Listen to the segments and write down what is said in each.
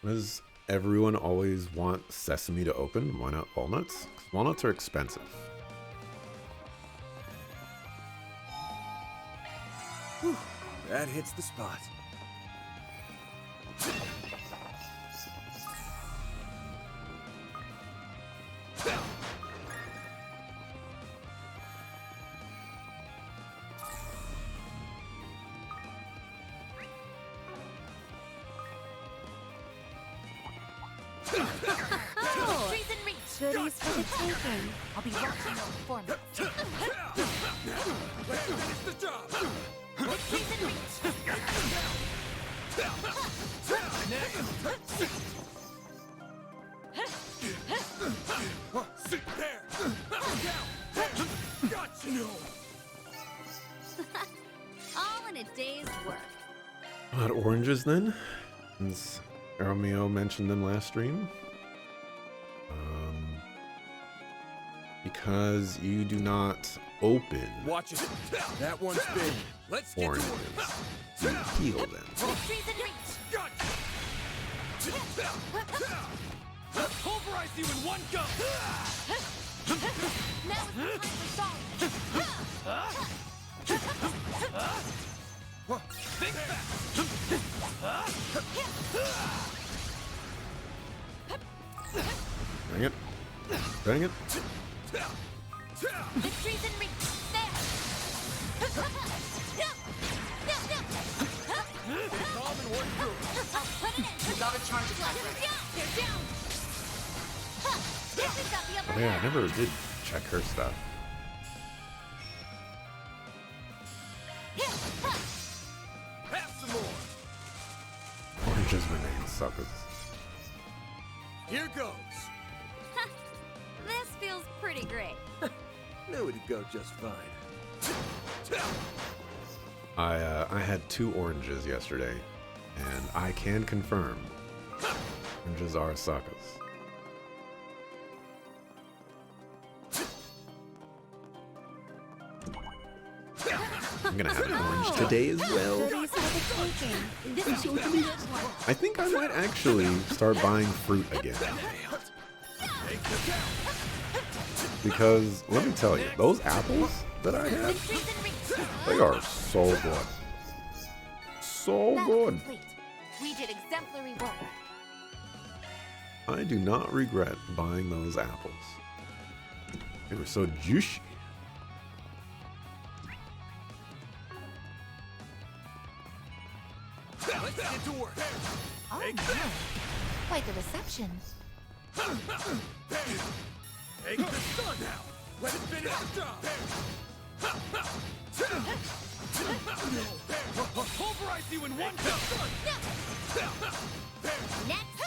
Does everyone always want sesame to open? Why not walnuts? 'Cause walnuts are expensive. Whew, that hits the spot. Oh, goodies for the taking. I'll be watching your performance. Let's finish the job. Trees in reach. Sit there. Down. Got you. All in a day's work. Not oranges then, since Romeo mentioned them last stream. Because you do not open Watch it. That one's big. Let's get oranges. to work. You peel them. Trees in reach. Got you. Pulverize you in one go. Now is the time for solid. Think fast. Dang it. Dang it. The trees in reach. There. Calm and work through. I'll put it in. You got a charge attack They're ready. down. They're down. We've got the upper Oh, yeah, I hand. never did check her stuff. Have some more. Oranges remain suckers. Here goes. This feels pretty great. Knew it'd go just fine. I had 2 oranges yesterday, and I can confirm oranges are suckers. I'm gonna have an orange today as well. Goodies for the taking. This is a good one. I think I might actually start buying fruit again. Because, let me tell you, those apples that I The had, trees in reach. they are so good. So That's good. complete. We did exemplary work. I do not regret buying those apples. They were so juicy. Let's get to work. Oh, my. Quite the reception. Take the sun now. Let's finish the job. Pulverize you in one go. Next.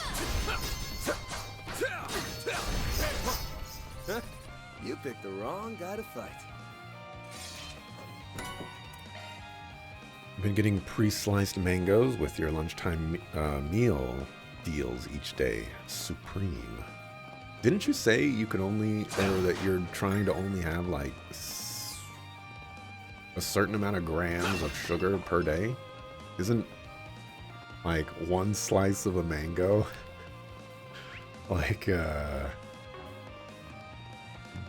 You picked the wrong guy to fight. I've been getting pre-sliced mangoes with your lunchtime meal deals each day. Supreme. Didn't you say you can only, or that you're trying to only have like a certain amount of grams of sugar per day? Isn't like one slice of a mango like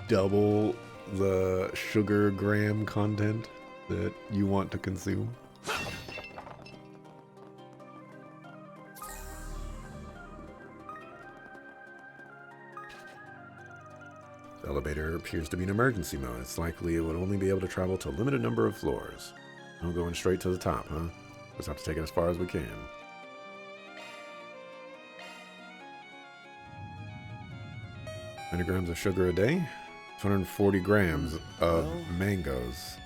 double the sugar gram content that you want to consume? The elevator appears to be in emergency mode. It's likely it would only be able to travel to a limited number of floors. No going straight to the top, huh? Just have to take it as far as we can. Grams of sugar a day, 240 grams of mangoes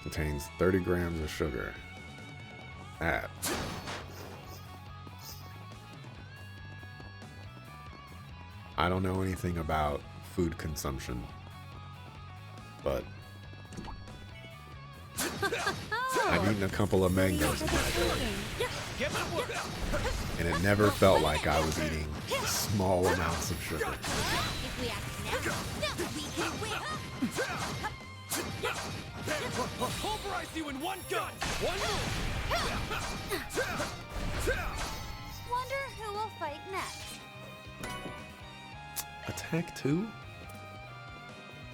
contains 30 grams of sugar. That. I don't know anything about food consumption, but I've eaten a couple of mangoes in my day, and it never felt like I was eating small amounts of sugar. If we act now, we can win. Pulverize you in one gun. One move. Wonder Attack 2?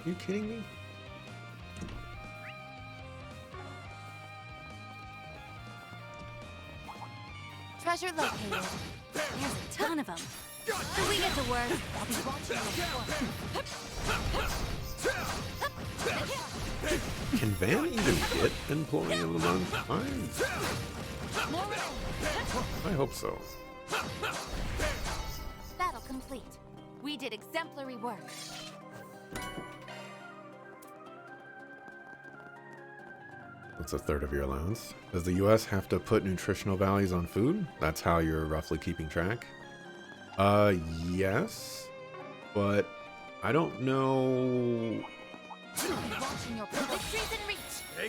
Are you kidding me? Treasure located. There's a ton of them. When we get to work, I'll be watching them. Can Van even get Employee of the Month? I hope so. Battle complete. We did exemplary work. That's a third of your allowance. Does the US have to put nutritional values on food? That's how you're roughly keeping track? Yes. But I don't know. I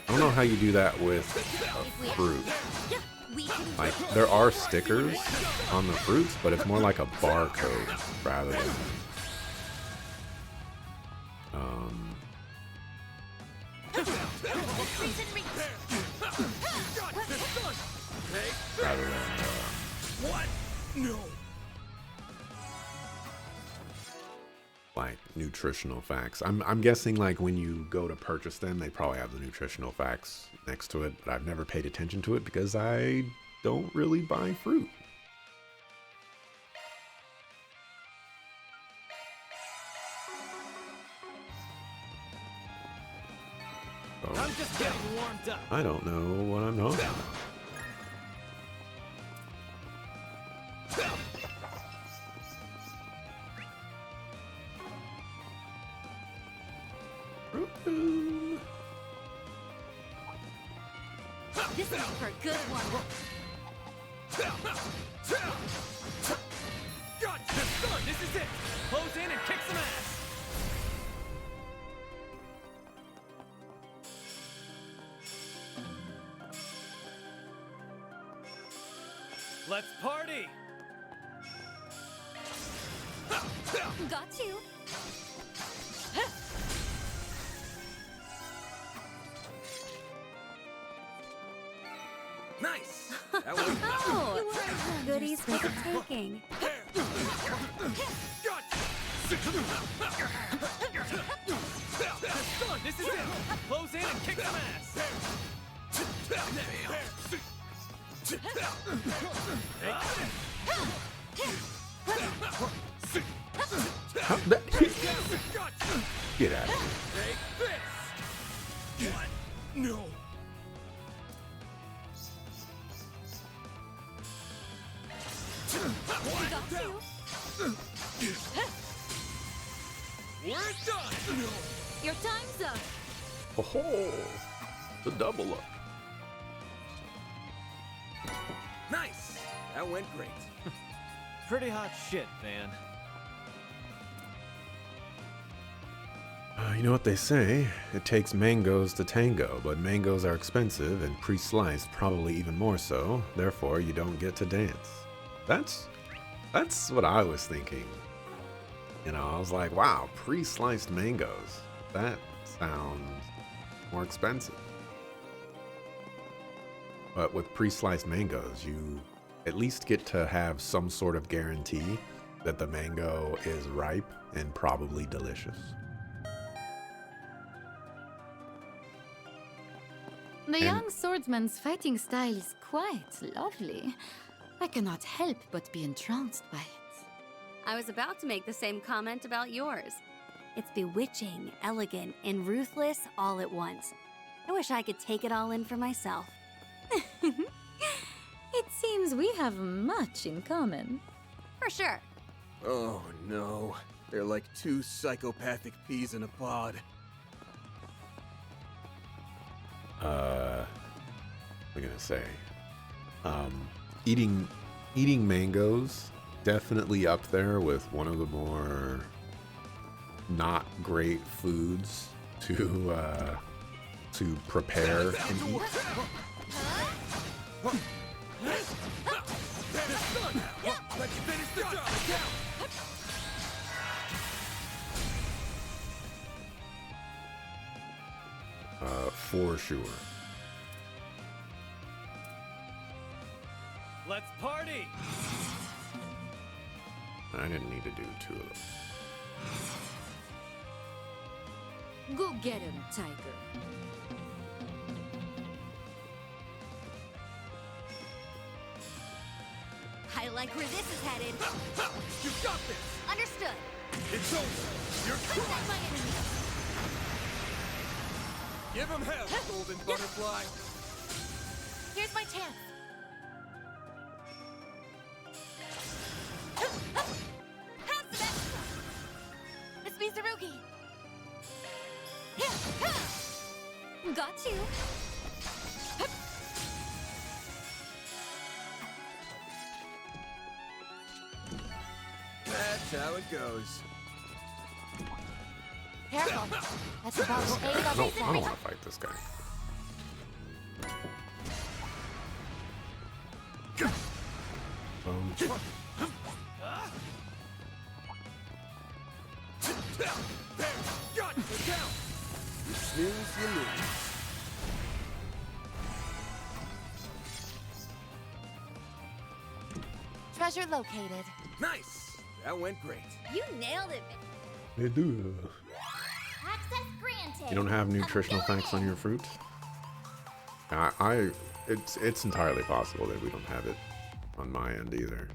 don't know how you do that with a fruit. Like, there are stickers on the fruits, but it's more like a barcode rather than What? No. like nutritional facts. I'm guessing like when you go to purchase them, they probably have the nutritional facts next to it, but I've never paid attention to it because I don't really buy fruit. So, I'm just getting warmed up. I don't know what I'm talking about. This will make for a good one. Got the start. This is it. Close in and kick some ass. Let's party. Got you. Nice. That was Oh, goodies for the taking. This is it. Close in and kick some ass. How, that, get out of here. Take this. What? No. Got you. We're done. No. Your time's up. Oh, the double up. Nice. That went great. Pretty hot shit, Van. You know what they say? It takes mangoes to tango, but mangoes are expensive and pre-sliced probably even more so. Therefore, you don't get to dance. That's what I was thinking. You know, I was like, wow, pre-sliced mangoes. That sounds more expensive. But with pre-sliced mangoes, you at least get to have some sort of guarantee that the mango is ripe and probably delicious. The young swordsman's fighting style is quite lovely. I cannot help but be entranced by it. I was about to make the same comment about yours. It's bewitching, elegant, and ruthless all at once. I wish I could take it all in for myself. It seems we have much in common. For sure. Oh no, they're like two psychopathic peas in a pod. I'm gonna say, eating mangoes, definitely up there with one of the more not great foods to prepare and eat. Let's finish the job. For sure. Let's party. I didn't need to do two of them. Go get him, tiger. I like where this is headed. You got this! Understood. It's over! You're Protect crushed! my enemy. Give him hell, golden butterfly! Here's my chance. Pass that. It's Mizurugi. Got you. That's how it goes. Careful. That's about to aid I on don't the want to fight this guy. There! Got you down! You snooze, you lose. Treasure located. Nice! That went great. You nailed it. They do. Access granted. You don't have nutritional facts on your fruit? It's entirely possible that we don't have it on my end either.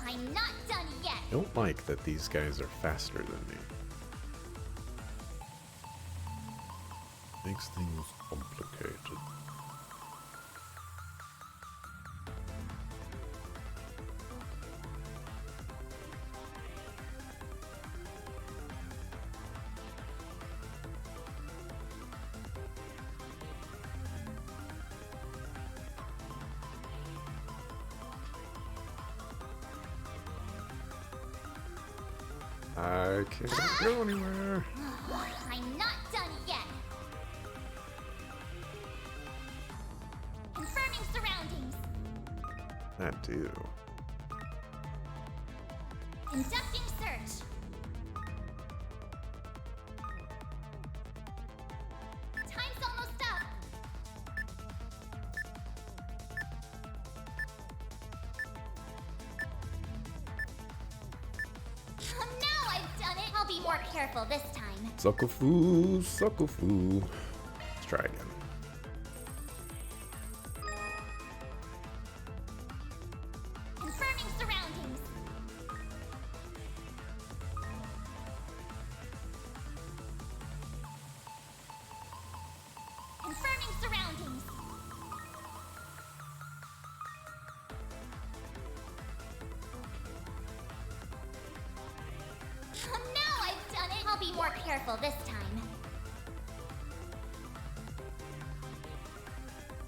I'm not done yet. I don't like that these guys are faster than me. Makes things complicated. I can't go anywhere. I'm not done yet. Confirming surroundings. That do. Conducting search. Time's almost up. Now I've done it. I'll be more careful this time. Suckerfoo, suckerfoo. Let's try again. Confirming surroundings. Confirming surroundings. Now I've done it. I'll be more careful this time.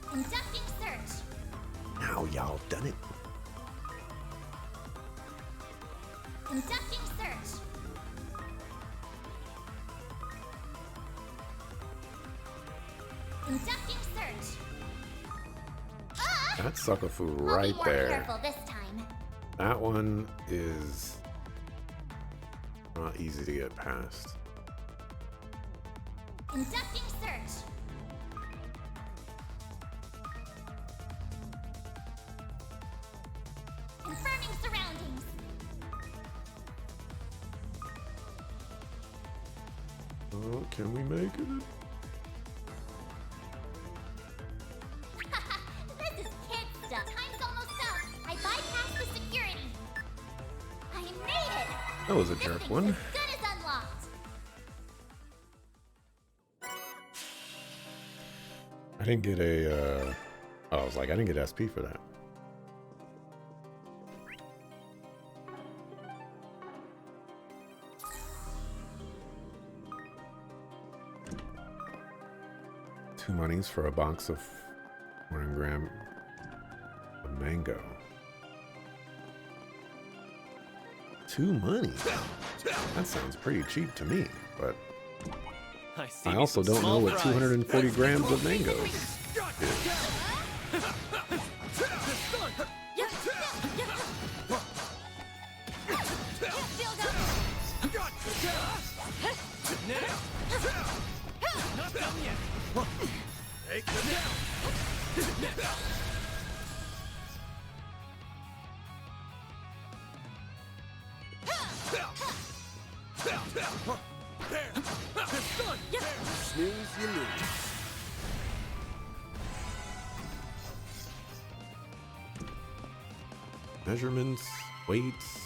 Conducting search. Now y'all done it. Conducting search. Conducting search. That's suckerfoo I'll right be more there. careful this time. That one is not easy to get past. Conducting search. Confirming surroundings. Oh, can we make it? This is kid stuff. Time's almost up. I bypassed the security. I made it. That was a This jerk thing's one. as good as unlocked. I didn't get a, I was like, I didn't get SP for that. Two monies for a box of 1 gram of mango. 2 monies? That sounds pretty cheap to me, but I also don't know what 240 grams of mangoes is. not done yet. Take them down. There. It's done. Snooze, you lose. Measurements, weights.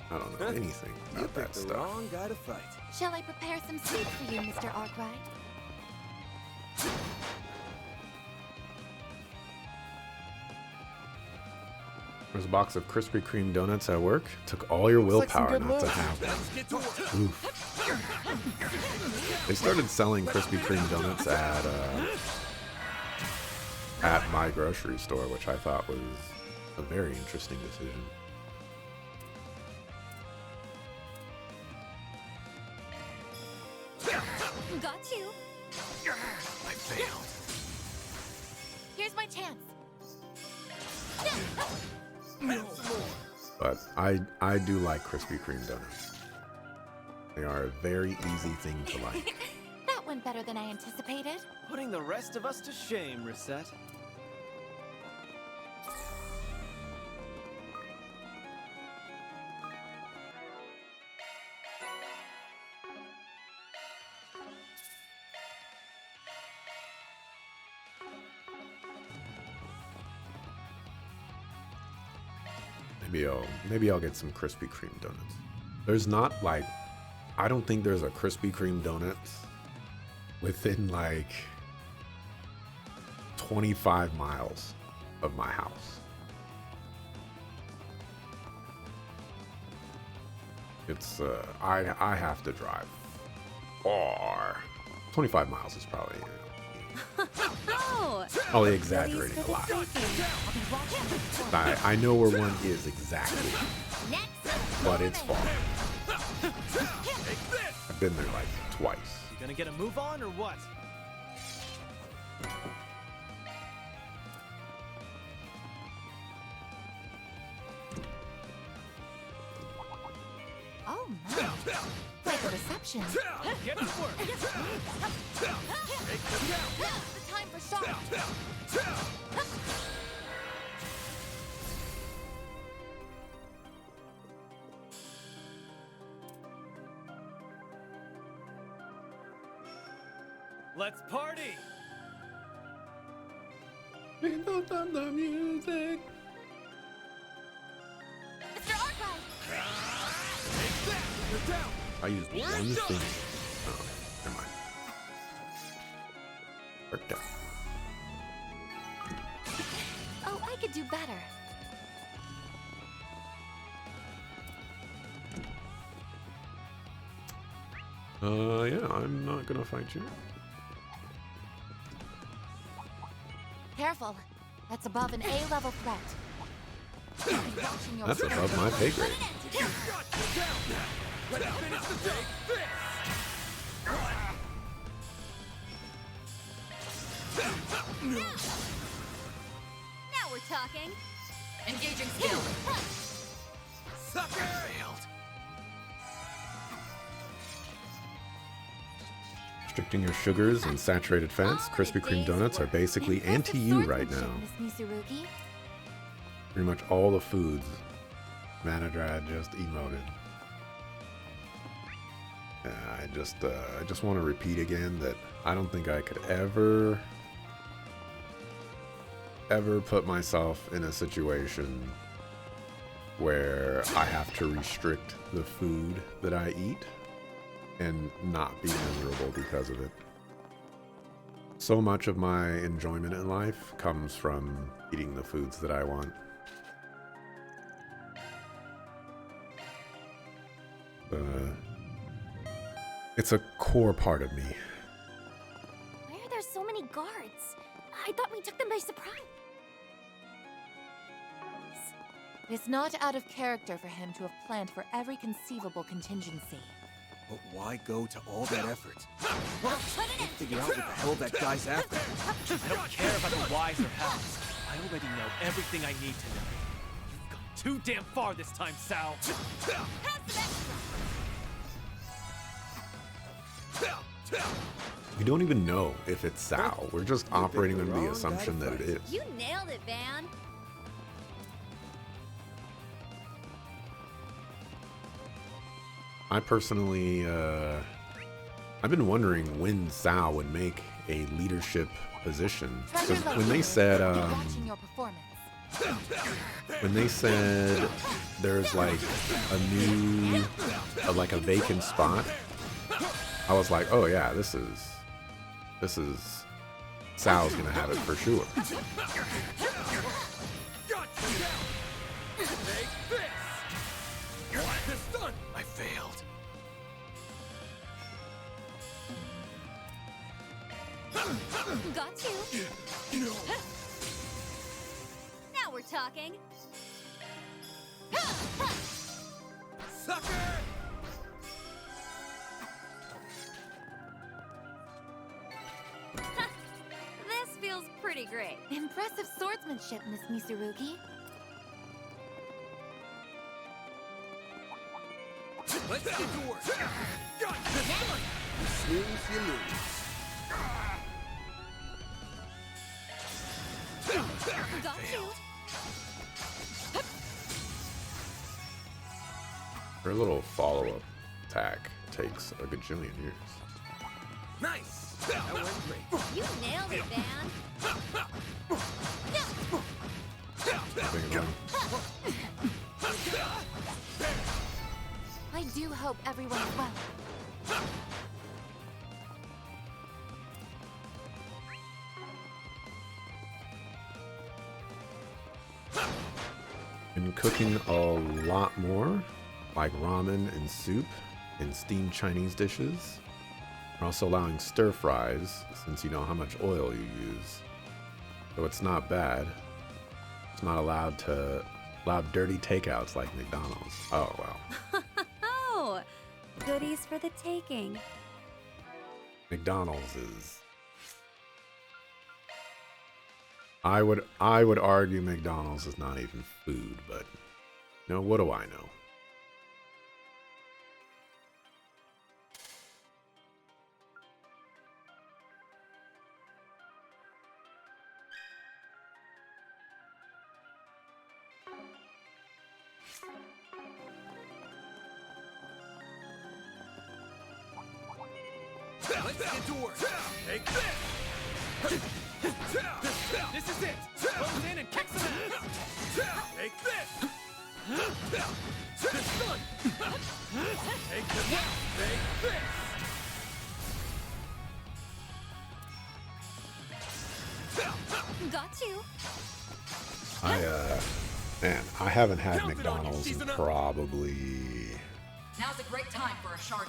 I don't know anything You about that picked the stuff. wrong guy to fight. Shall I prepare some soup for you, Mr. Arkwright? There's a box of Krispy Kreme donuts at work. Took all your Looks like some willpower good not to loot. have them. Let's get to work. Oof. They started selling Krispy Kreme donuts at my grocery store, which I thought was a very interesting decision. Got you. I failed. Here's my chance. But I do like Krispy Kreme donuts. They are a very easy thing to like. That went better than I anticipated. Putting the rest of us to shame, Reset. Maybe I'll get some Krispy Kreme donuts. There's not like, I don't think there's a Krispy Kreme donut within like 25 miles of my house. It's I have to drive far. 25 miles is probably Oh! probably exaggerating a lot. I know where one is exactly, but it's far. I've been there like twice. You gonna get a move on or what? Oh my. Quite the reception. Get to work. The time for shock. Let's party. The music. Mr. Arkwright! Take that. You're down. I used one thing. Oh, never mind. Worked out. Oh, I could do better. Yeah, I'm not gonna fight you. Careful. That's above an A-level threat. Watching your That's above my pay grade. Let's finish the day. Now we're talking. Engaging skill. Sucker failed. Restricting your sugars and saturated fats. Krispy Kreme donuts are basically anti-you right now. Miss Misurugi. Pretty much all the foods manager had just emoted. I just want to repeat again that I don't think I could ever put myself in a situation where I have to restrict the food that I eat and not be miserable because of it. So much of my enjoyment in life comes from eating the foods that I want. It's a core part of me. Why are there so many guards? I thought we took them by surprise. It's not out of character for him to have planned for every conceivable contingency. But why go to all that effort? Figure out what the hell that guy's after. I don't care about the whys or hows. I already know everything I need to know. You've gone too damn far this time, Sal. We don't even know if it's Cao. We're just operating under the assumption that it is. You nailed it, Van. I personally, I've been wondering when Cao would make a leadership position. Because when they said, there's like a new, like a vacant spot, I was like, oh yeah, this is Cao's gonna have it for sure. I failed. Got you. Now we're talking. Sucker! This feels pretty great. Impressive swordsmanship, Miss Misurugi. Let's get to work. Got this one. You snooze, you lose. Got you. Her little follow-up attack takes a gajillion years. Nice. That went great. You nailed it, Van. Bring it on. I do hope everyone is well. Been cooking a lot more, like ramen and soup and steamed Chinese dishes. We're also allowing stir fries, since you know how much oil you use. So it's not bad. It's not allowed dirty takeouts like McDonald's. Oh well. Oh, goodies for the taking. McDonald's is. I would argue McDonald's is not even food, but you know, what do I know? Let's get to work. Take this. This is it! Close in and kick some ass! Take this. This one. Take this. Take this. Got you. Man, I haven't had McDonald's in probably Now's a great time for a shark.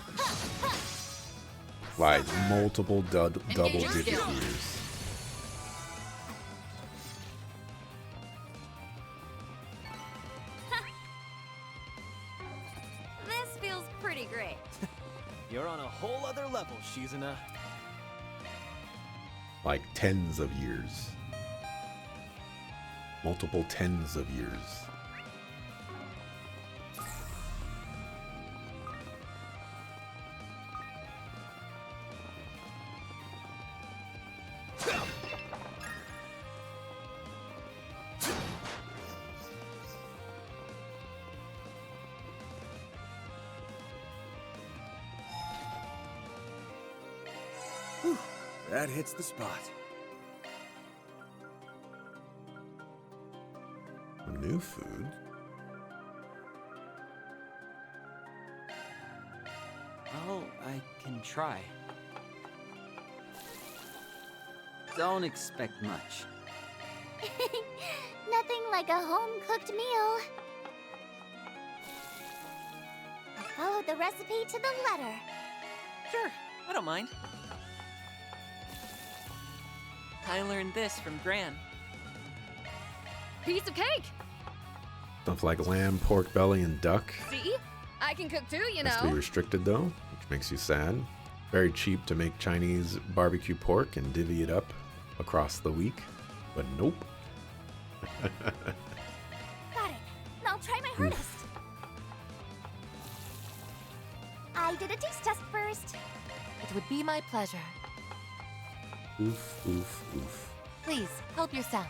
like multiple double Engage your digit skill. years. This feels pretty great. You're on a whole other level, Shizuna. Like tens of years. Multiple tens of years. That hits the spot. New food. Oh, I can try. Don't expect much. Nothing like a home-cooked meal. I followed the recipe to the letter. Sure, I don't mind. I learned this from Gran. Piece of cake! Stuff like lamb, pork belly, and duck. See? I can cook too, you Has to be know. restricted though, which makes you sad. Very cheap to make Chinese barbecue pork and divvy it up across the week. But nope. Got it. I'll try my hardest. I did a taste test first. It would be my pleasure. Oof, oof, oof. Please, help yourself.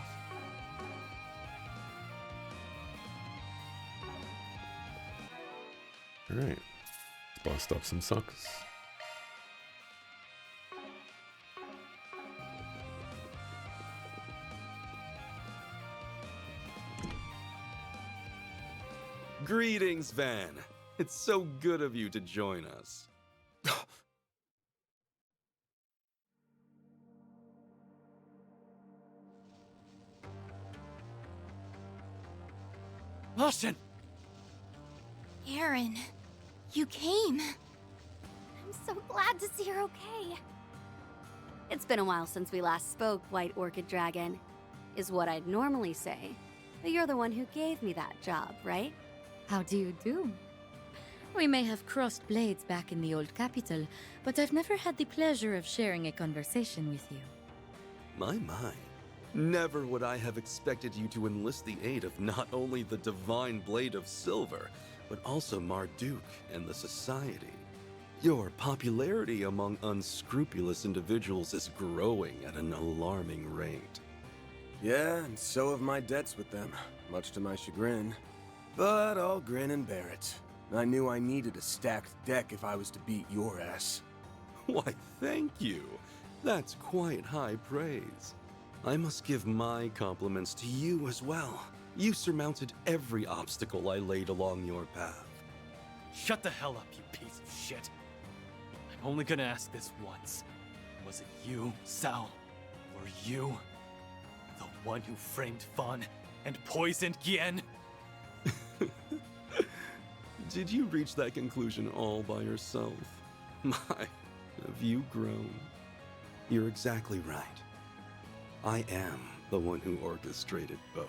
Alright. Let's bust up some suckers. Greetings, Van. It's so good of you to join us. Ashen! Aaron, you came. I'm so glad to see you're okay. It's been a while since we last spoke, White Orchid Dragon, is what I'd normally say. But you're the one who gave me that job, right? How do you do? We may have crossed blades back in the old capital, but I've never had the pleasure of sharing a conversation with you. My. Never would I have expected you to enlist the aid of not only the Divine Blade of Silver, but also Marduk and the Society. Your popularity among unscrupulous individuals is growing at an alarming rate. Yeah, and so have my debts with them, much to my chagrin. But I'll grin and bear it. I knew I needed a stacked deck if I was to beat your ass. Why, thank you. That's quite high praise. I must give my compliments to you as well. You surmounted every obstacle I laid along your path. Shut the hell up, you piece of shit. I'm only gonna ask this once. Was it you, Sal? Were you the one who framed Fawn and poisoned Gien? Did you reach that conclusion all by yourself? My, have you grown? You're exactly right. I am the one who orchestrated both.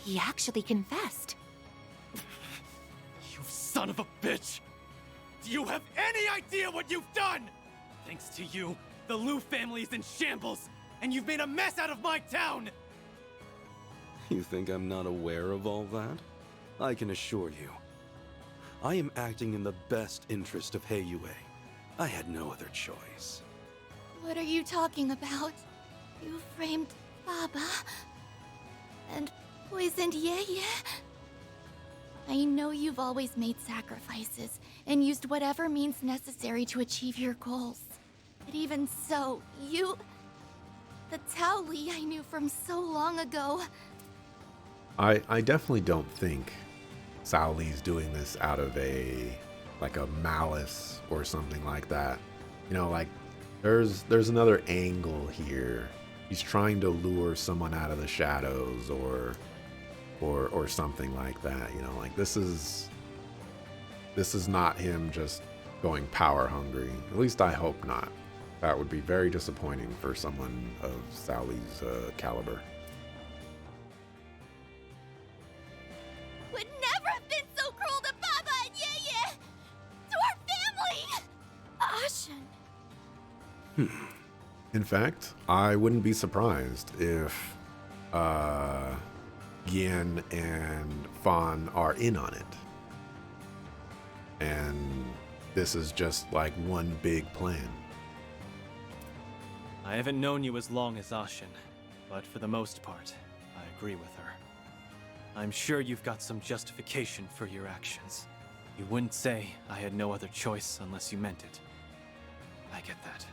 He actually confessed. You son of a bitch! Do you have any idea what you've done? Thanks to you, the Liu family is in shambles, and you've made a mess out of my town! You think I'm not aware of all that? I can assure you, I am acting in the best interest of Heiyue. I had no other choice. What are you talking about? You framed Baba and poisoned Yeye? I know you've always made sacrifices and used whatever means necessary to achieve your goals. But even so, you... The Tao Li I knew from so long ago... I definitely don't think Sao Li's doing this out of a malice or something like that. You know, like there's another angle here. He's trying to lure someone out of the shadows or something like that. You know, like this is not him just going power hungry. At least I hope not. That would be very disappointing for someone of Sao Li's caliber. Would never have been so cruel to Baba and Yeye! To our family! Ashen. In fact, I wouldn't be surprised if Yin and Fan are in on it. And this is just like one big plan. I haven't known you as long as Ashen, but for the most part, I agree with her. I'm sure you've got some justification for your actions. You wouldn't say I had no other choice unless you meant it. I get that.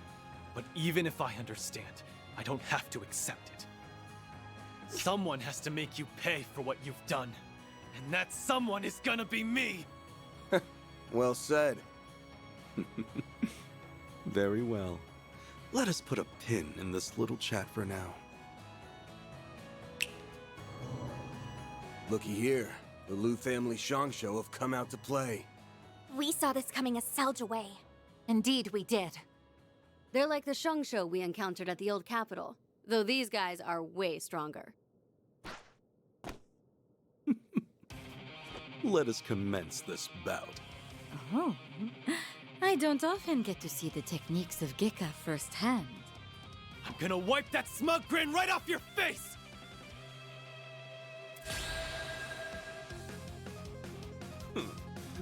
But even if I understand, I don't have to accept it. Someone has to make you pay for what you've done. And that someone is gonna be me! Well said. Very well. Let us put a pin in this little chat for now. Looky here. The Liu family Shongsho have come out to play. We saw this coming a Selge away. Indeed, we did. They're like the Shungsho we encountered at the old capital, though these guys are way stronger. Let us commence this bout. Oh, I don't often get to see the techniques of Gekka firsthand. I'm gonna wipe that smug grin right off your face!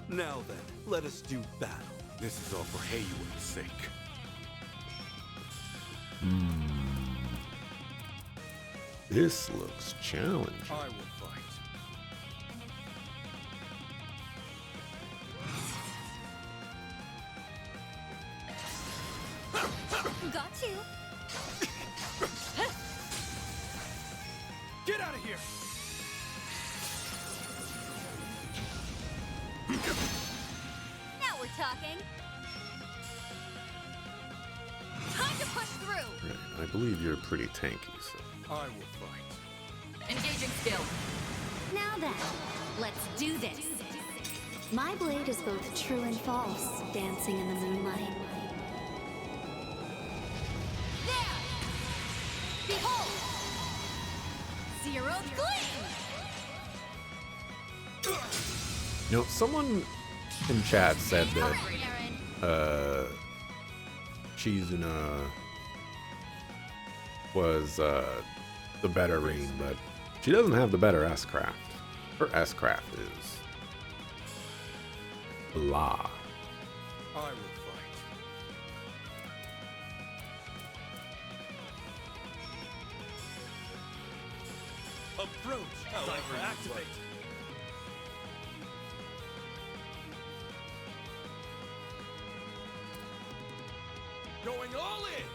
Now then, let us do battle. This is all for Heiyue's sake. This looks challenging. I will fight. Got you. Get out of here! Now we're talking. Time to push through. Right, I believe you're pretty tanky, so. I will fight. Engaging skill. Now then, let's do this. My blade is both true and false, dancing in the moonlight. There! Behold! Zero gleam! You know, someone in chat said that Aaron. Chizuna was the better Ring, but she doesn't have the better S-Craft. Her S-Craft is blah. I will fight. Approach. However, activate. Going all in.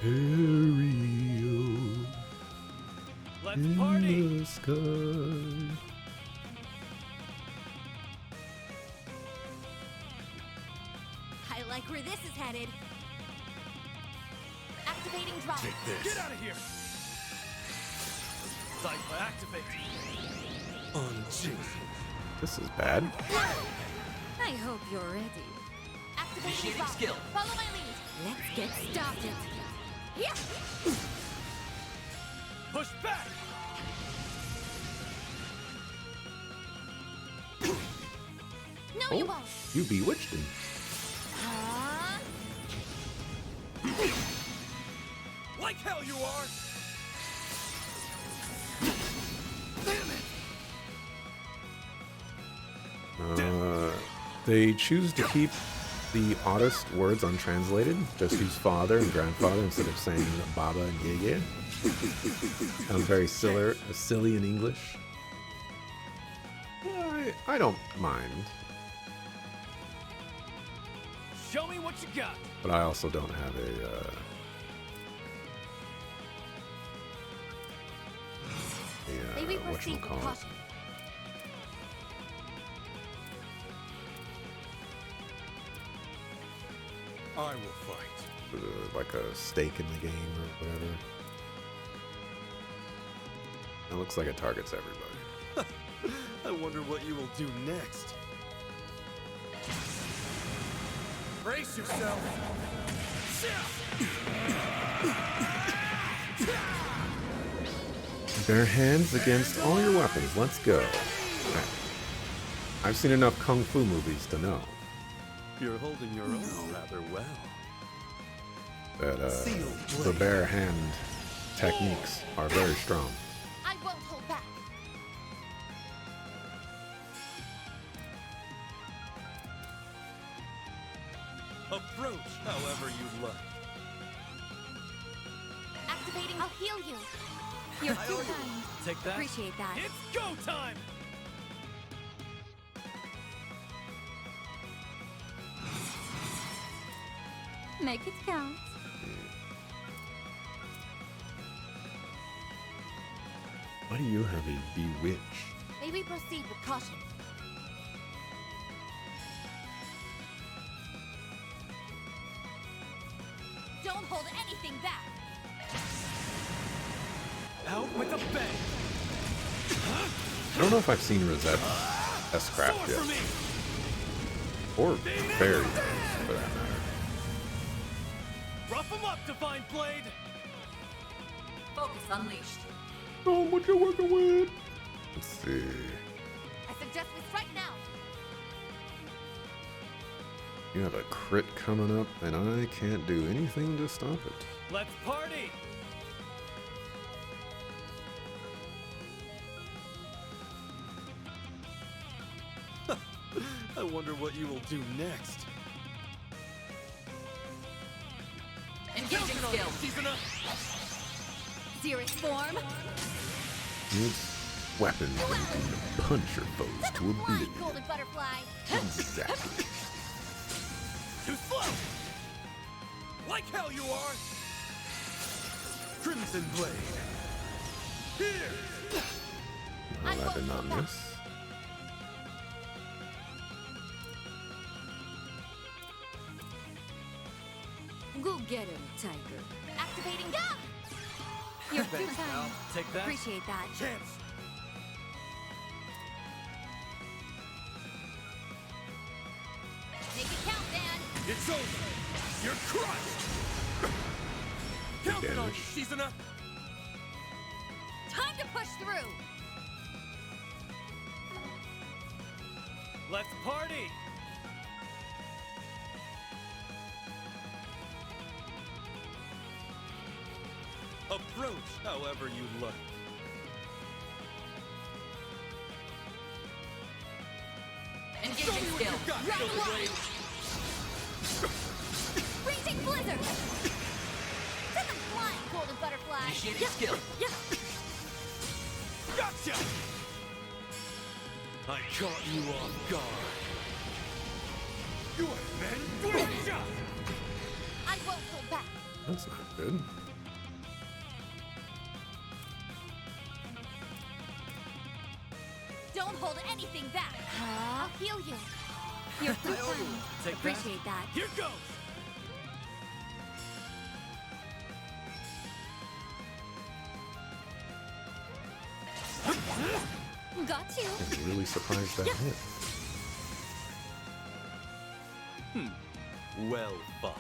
Aerial Let's party! in the sky. I like where this is headed. Activating drop. Take this. Get out of here. Cypher activate. Unchained. This is bad. I hope you're ready. Activating Initiating drop. skill. Follow my lead. Let's get started. Yeah. Push back. No, you won't. You bewitched him. Huh? Like hell you are. They choose to keep the oddest words untranslated. Just use father and grandfather instead of saying baba and yeye. Sounds very silly in English. I don't mind, Show me what you got. but I also don't have a Maybe proceed with whatchamacallit. caution. I will fight. Like a stake in the game or whatever. It looks like it targets everybody. I wonder what you will do next. Brace yourself. Bare hands against all your weapons. Let's go. Alright. I've seen enough kung fu movies to know You're holding your own rather well. that the bare hand techniques are very strong. I won't hold back. Approach however you like. Activating. I'll heal you. You're too kind. Take that. Appreciate that. It's go time. Make it count. Why do you have a bewitch? Maybe proceed with caution. Don't hold anything back. Out with a bang. I don't know if I've seen Rosette's S-Craft Sword yet. for me. Or Fairy, for that matter. Rough 'em up, Divine Blade. Focus unleashed. Oh, what you working with? Let's see. I suggest we strike now. You have a crit coming up, and I can't do anything to stop it. Let's party. I wonder what you will do next. Engaging skill. Serious form. It's weapons that can punch your foes to Fly, oblivion. golden butterfly. Exactly. Too slow! Like hell you are! Crimson Blade. Here! Well, that did not miss. Go get him, tiger. Activating. Yeah! You're too kind. Take that. Appreciate that. Chance! Make it count, Dan. It's over! You're crushed! Counting on you, Shizuna! Time to push through. Let's party. Approach however you like. Engaging skill. Freezing blizzard. Send them flying, golden butterfly. Initiating skill. Yeah. Gotcha! I caught you off guard. Your men gotcha! I won't hold back. That's not good. Don't hold anything back. I'll heal you. You're too kind. Take Appreciate that. Here goes! Got you. I'm really surprised that hit. Well fought.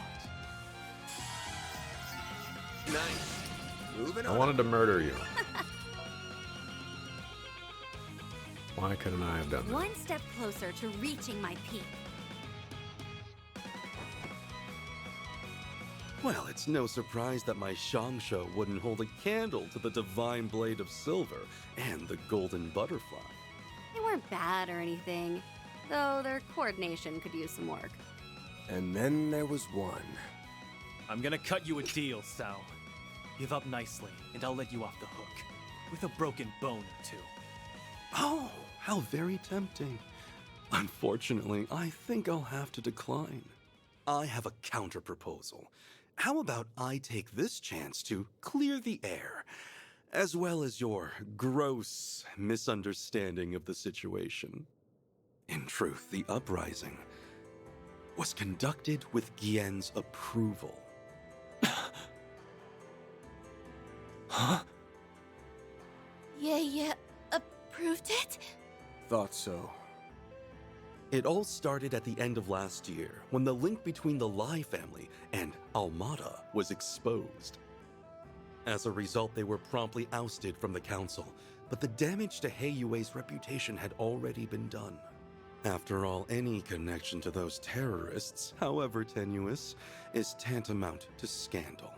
Nice. Moving I on. wanted to murder you. Why couldn't I have done that? One step closer to reaching my peak. Well, it's no surprise that my Shangsho wouldn't hold a candle to the divine blade of silver and the golden butterfly. They weren't bad or anything, though their coordination could use some work. And then there was one. I'm gonna cut you a deal, Sal. Give up nicely, and I'll let you off the hook. With a broken bone or two. Oh, how very tempting. Unfortunately, I think I'll have to decline. I have a counter-proposal. How about I take this chance to clear the air, as well as your gross misunderstanding of the situation? In truth, the uprising was conducted with Gien's approval. Huh? Yeah, approved it? Thought so. It all started at the end of last year, when the link between the Lai family and Almada was exposed. As a result, they were promptly ousted from the council, but the damage to Heiyue's reputation had already been done. After all, any connection to those terrorists, however tenuous, is tantamount to scandal.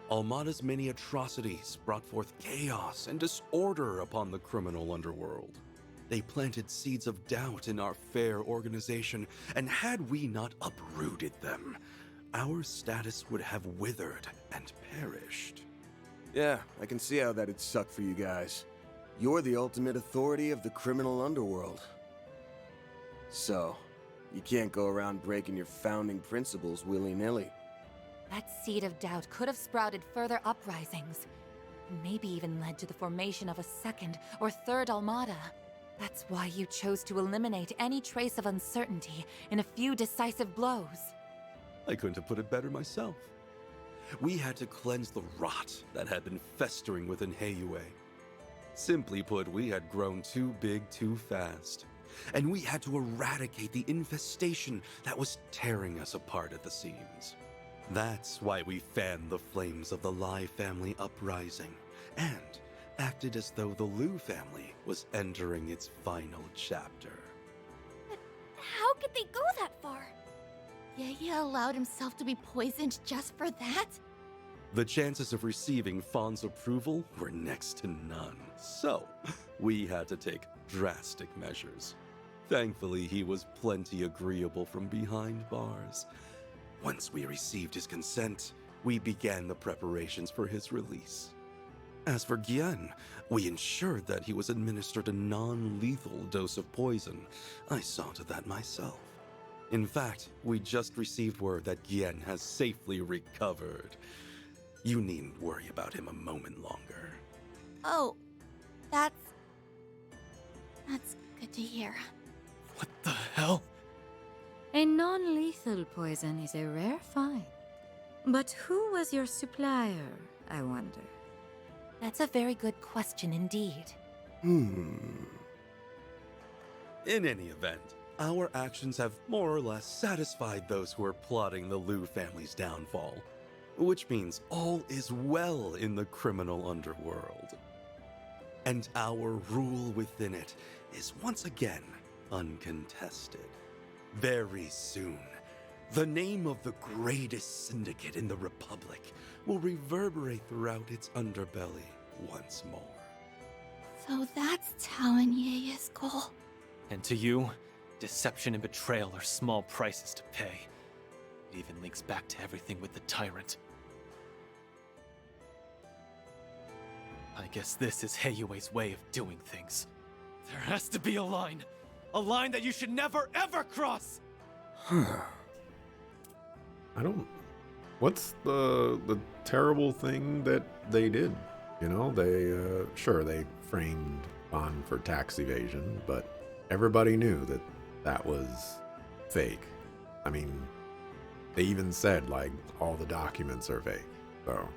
Almada's many atrocities brought forth chaos and disorder upon the criminal underworld. They planted seeds of doubt in our fair organization, and had we not uprooted them, our status would have withered and perished. Yeah, I can see how that'd suck for you guys. You're the ultimate authority of the criminal underworld. So, you can't go around breaking your founding principles willy-nilly. That seed of doubt could have sprouted further uprisings. Maybe even led to the formation of a second or third Almada. That's why you chose to eliminate any trace of uncertainty in a few decisive blows. I couldn't have put it better myself. We had to cleanse the rot that had been festering within Heiyue. Simply put, we had grown too big too fast. And we had to eradicate the infestation that was tearing us apart at the seams. That's why we fanned the flames of the Lai family uprising, and acted as though the Liu family was entering its final chapter. But how could they go that far? Yaya allowed himself to be poisoned just for that? The chances of receiving Fawn's approval were next to none, so we had to take drastic measures. Thankfully, he was plenty agreeable from behind bars. Once we received his consent, we began the preparations for his release. As for Gien, we ensured that he was administered a non-lethal dose of poison. I saw to that myself. In fact, we just received word that Gien has safely recovered. You needn't worry about him a moment longer. Oh, that's good to hear. What the hell? A non-lethal poison is a rare find. But who was your supplier, I wonder? That's a very good question indeed. In any event, our actions have more or less satisfied those who are plotting the Liu family's downfall, which means all is well in the criminal underworld. And our rule within it is once again uncontested. Very soon, the name of the greatest syndicate in the Republic will reverberate throughout its underbelly once more. So that's Tao and Yeye's goal. And to you, deception and betrayal are small prices to pay. It even links back to everything with the tyrant. I guess this is Heiyue's way of doing things. There has to be a line that you should never ever cross! What's the terrible thing that they did? You know, they framed Bond for tax evasion, but everybody knew that that was fake. I mean, they even said, like, all the documents are fake. So,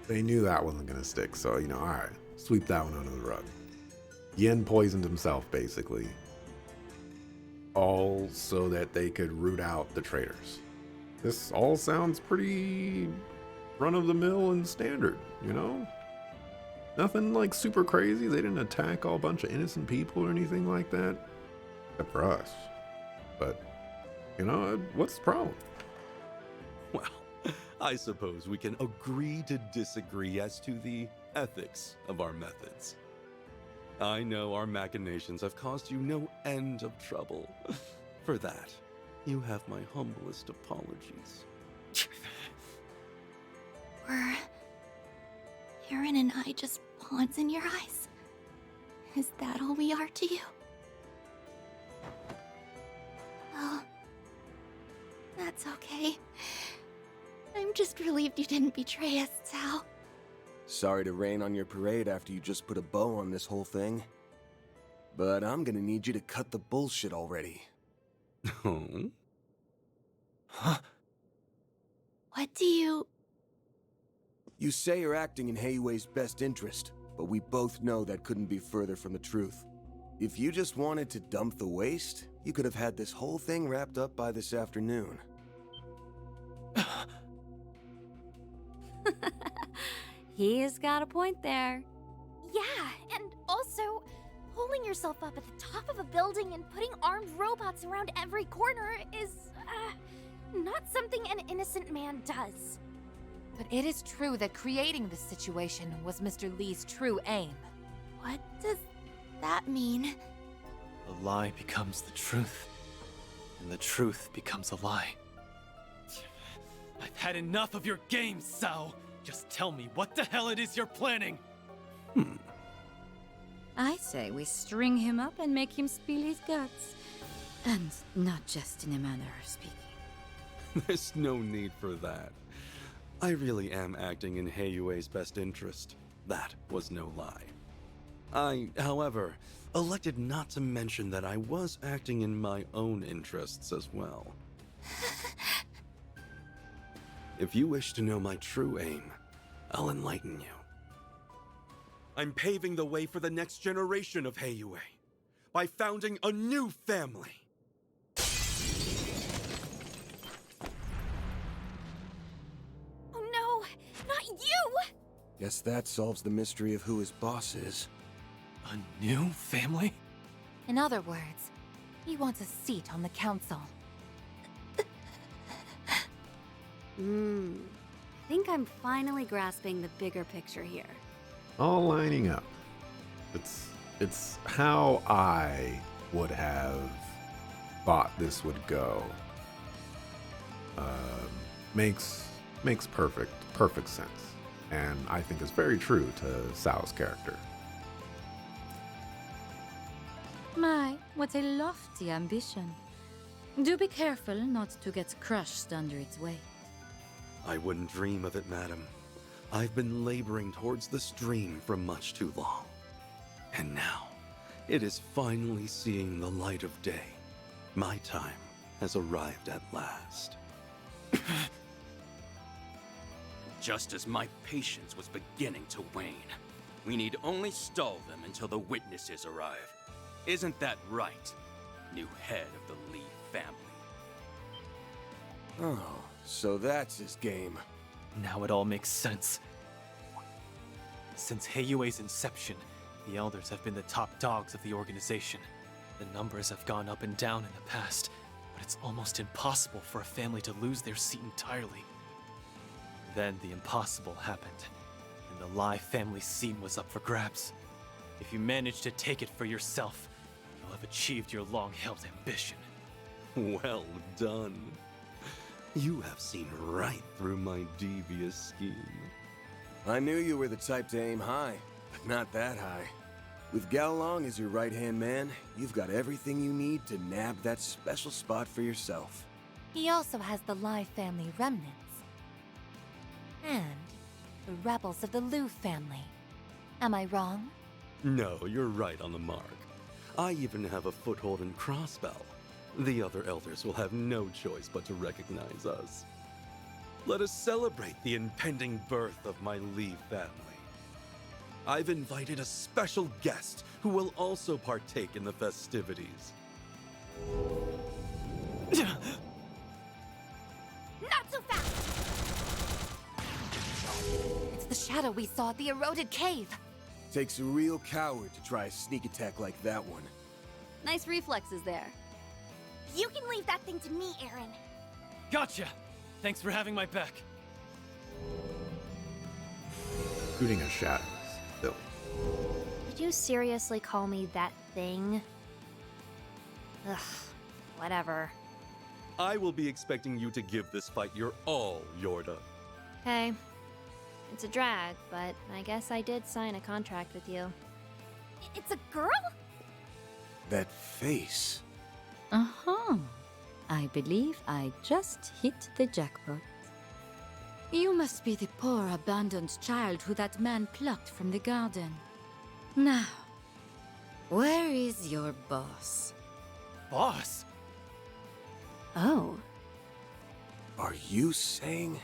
they knew that wasn't going to stick. So, you know, all right, sweep that one under the rug. Yen poisoned himself, basically. All so that they could root out the traitors. This all sounds pretty run-of-the-mill and standard, you know? Nothing like super crazy. They didn't attack all bunch of innocent people or anything like that. Except for us. But, you know, what's the problem? Well, I suppose we can agree to disagree as to the ethics of our methods. I know our machinations have caused you no end of trouble. For that, you have my humblest apologies. Were Aaron and I just pawns in your eyes? Is that all we are to you? Well, that's okay. I'm just relieved you didn't betray us, Cao. Sorry to rain on your parade after you just put a bow on this whole thing. But I'm gonna need you to cut the bullshit already. Oh? Huh? What do you... You say you're acting in Heiyue's best interest, but we both know that couldn't be further from the truth. If you just wanted to dump the waste, you could have had this whole thing wrapped up by this afternoon. He's got a point there. Yeah, and also, holding yourself up at the top of a building and putting armed robots around every corner is, not something an innocent man does. But it is true that creating this situation was Mr. Li's true aim. What does that mean? The lie becomes the truth, and the truth becomes a lie. I've had enough of your games, Sao! Just tell me what the hell it is you're planning! I say we string him up and make him spill his guts. And not just in a manner of speaking. There's no need for that. I really am acting in Heiyue's best interest. That was no lie. I, however, elected not to mention that I was acting in my own interests as well. If you wish to know my true aim, I'll enlighten you. I'm paving the way for the next generation of Heiyue by founding a new family. Oh no, not you! Guess that solves the mystery of who his boss is. A new family? In other words, he wants a seat on the council. I think I'm finally grasping the bigger picture here. All lining up. It's how I would have thought this would go. makes perfect sense, and I think is very true to Sao's character. My, what a lofty ambition. Do be careful not to get crushed under its weight. I wouldn't dream of it, madam. I've been laboring towards this dream for much too long. And now, it is finally seeing the light of day. My time has arrived at last. Just as my patience was beginning to wane, we need only stall them until the witnesses arrive. Isn't that right, new head of the Lee family? Oh, so that's his game. Now it all makes sense. Since Heiyue's inception, the Elders have been the top dogs of the organization. The numbers have gone up and down in the past, but it's almost impossible for a family to lose their seat entirely. Then the impossible happened, and the Lai family seat was up for grabs. If you manage to take it for yourself, you'll have achieved your long-held ambition. Well done. You have seen right through my devious scheme. I knew you were the type to aim high, but not that high. With Gao Long as your right-hand man, you've got everything you need to nab that special spot for yourself. He also has the Lai family remnants. And the rebels of the Liu family. Am I wrong? No, you're right on the mark. I even have a foothold in Crossbell. The other elders will have no choice but to recognize us. Let us celebrate the impending birth of my Lee family. I've invited a special guest who will also partake in the festivities. Not so fast! It's the shadow we saw at the eroded cave. Takes a real coward to try a sneak attack like that one. Nice reflexes there. You can leave that thing to me, Aaron. Gotcha! Thanks for having my back. Shooting a shadow. Silly. Did you seriously call me that thing? Ugh, whatever. I will be expecting you to give this fight your all, Yorda. Okay. It's a drag, but I guess I did sign a contract with you. It's a girl? That face. Uh-huh. I believe I just hit the jackpot. You must be the poor abandoned child who that man plucked from the garden. Now, where is your boss? Boss? Oh. Are you saying?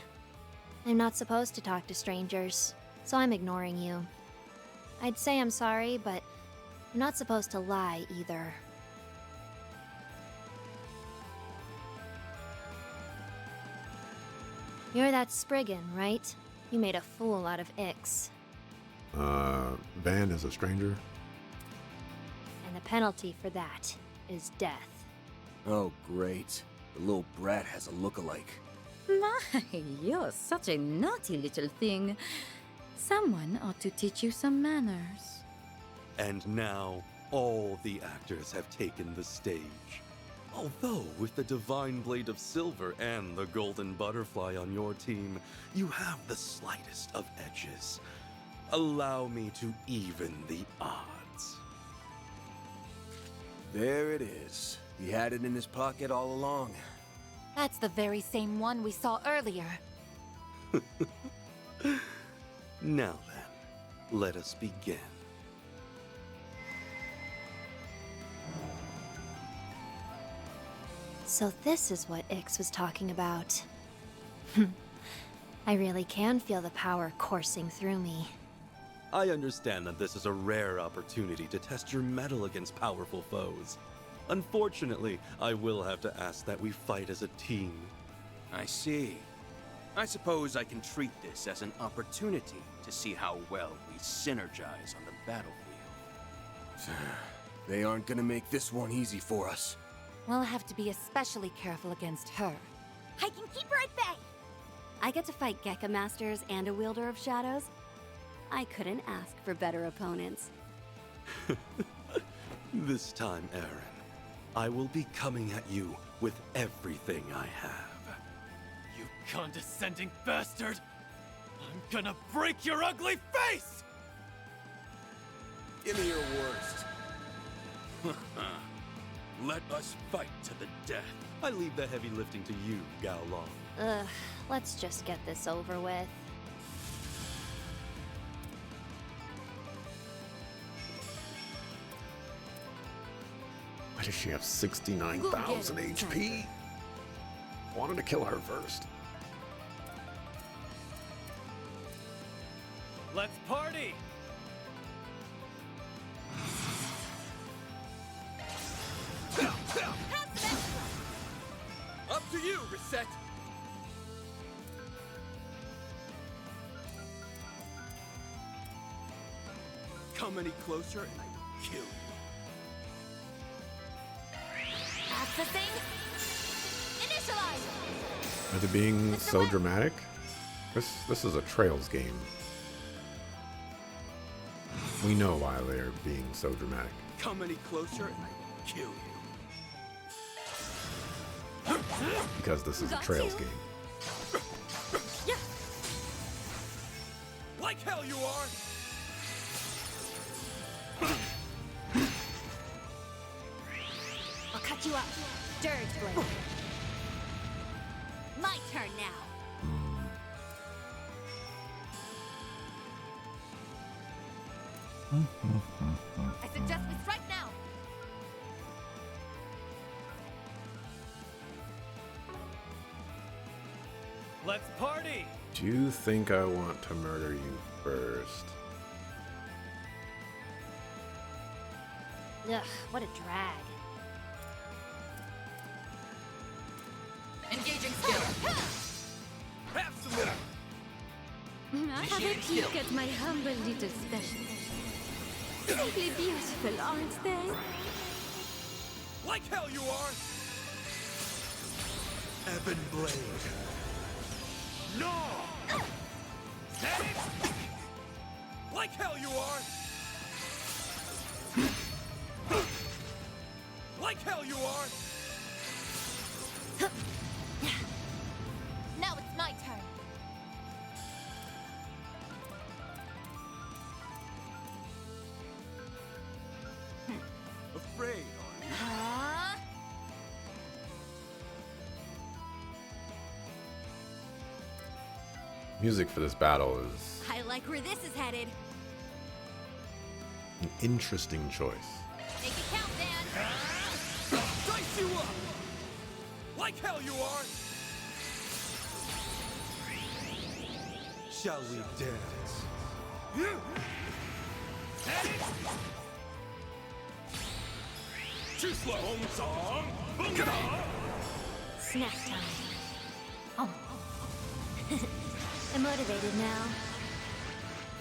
I'm not supposed to talk to strangers, so I'm ignoring you. I'd say I'm sorry, but I'm not supposed to lie either. You're that Spriggan, right? You made a fool out of Ix. Van is a stranger? And the penalty for that is death. Oh, great. The little brat has a look-alike. My, you're such a naughty little thing. Someone ought to teach you some manners. And now, all the actors have taken the stage. Although, with the Divine Blade of Silver and the Golden Butterfly on your team, you have the slightest of edges. Allow me to even the odds. There it is. He had it in his pocket all along. That's the very same one we saw earlier. Now then, let us begin. So this is what Ix was talking about. I really can feel the power coursing through me. I understand that this is a rare opportunity to test your mettle against powerful foes. Unfortunately, I will have to ask that we fight as a team. I see. I suppose I can treat this as an opportunity to see how well we synergize on the battlefield. They aren't gonna make this one easy for us. We'll have to be especially careful against her. I can keep her at bay! I get to fight Gekka Masters and a Wielder of Shadows. I couldn't ask for better opponents. This time, Aaron, I will be coming at you with everything I have. You condescending bastard! I'm gonna break your ugly face! Give me your worst. Let us fight to the death. I leave the heavy lifting to you, Gao Long. Ugh, let's just get this over with. Why does she have 69,000 HP? Wanted to kill her first. Let's party! Up to you, Reset! Come any closer and I will kill you. That's the thing. Initialize! Are they being so dramatic? This is a Trails game. We know why they're being so dramatic. Come any closer and I will kill you. Because this is a Trails game. Like hell you are! I'll cut you up. Dirge blade. My turn now. I suggest we strike now. Let's party! Do you think I want to murder you first? Ugh, what a drag. Engaging skill. Have some more! Have a peek at my humble little special. Simply beautiful, aren't they? Like hell you are! Evan Blade. No! Like hell you are! Like hell you are! Now it's my turn. Afraid, are you? Huh? Music for this battle is I like where this is headed. an interesting choice. Make it count, Dan. Dice you up! Like hell you are! Shall we dance? Too slow! Song! Snack time. Oh. I'm motivated now.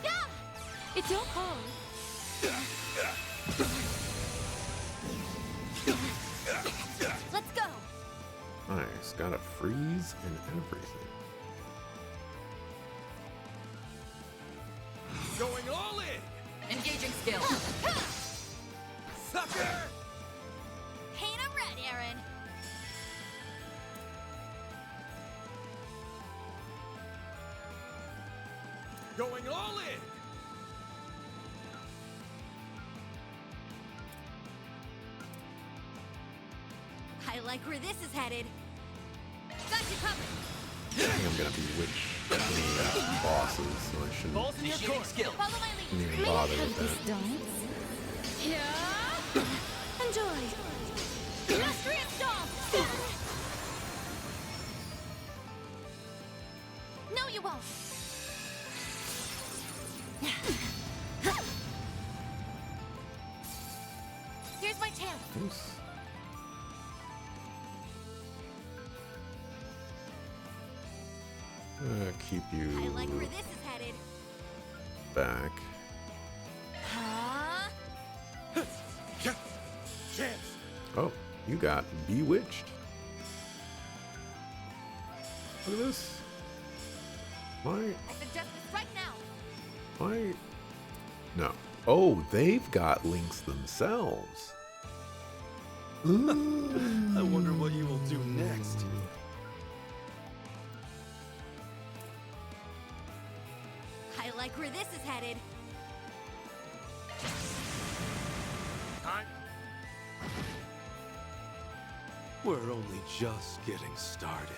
Yeah! It's your call. Let's go! Nice, got a freeze and everything. Going all in! Engaging skill. Sucker! Paint 'em red, Aaron. Going all in! I like where this is headed. Got you covered. I think I'm gonna bewitch the bosses, so I shouldn't Balls in your court! Skill. Follow my lead. even May I bother have this with that. dance? Yeah! Enjoy. Illustrious stomp! No, you won't. Here's my chance. Oops. Keep you I like where this is headed. back. Huh? Chance! Oh, you got bewitched. Look at this. Why? I suggest we strike now. Why? No. Oh, they've got links themselves. I wonder what you will do next. like where this is headed. Time. We're only just getting started.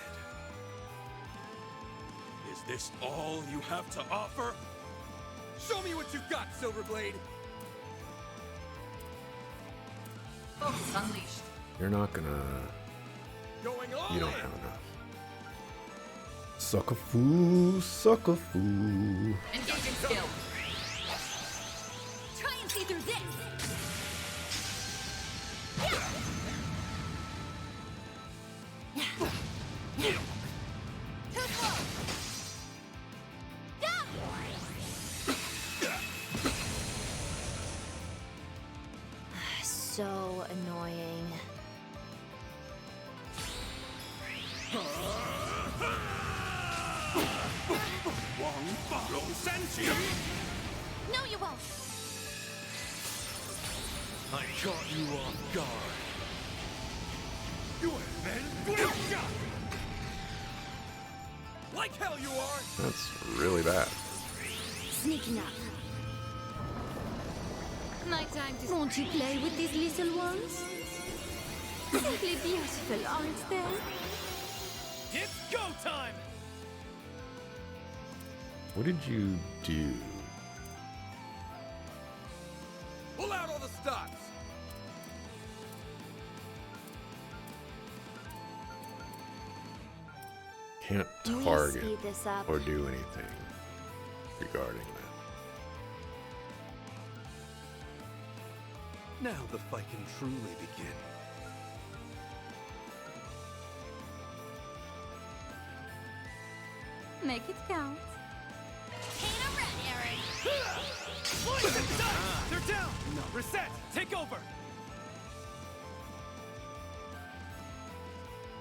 Is this all you have to offer? Show me what you got, Silverblade! Focus unleashed. You're not gonna. Going all You don't in. have enough. Sucker foo, sucker foo. Engaging skill. Try and see through this. Too slow. So annoying. Wrong Senshi! No, you won't. I caught you off guard. You have been Grisha! Like hell you are! That's really bad. Sneaking up. My time to... Won't you play with these little ones? Simply beautiful, aren't they? It's go time! What did you do? Pull out all the stops! Can't Can target we speed this up? or do anything regarding that. Now the fight can truly begin. Make it count. Paint a red, Aaron. Boys inside! They're down! Reset! Take over!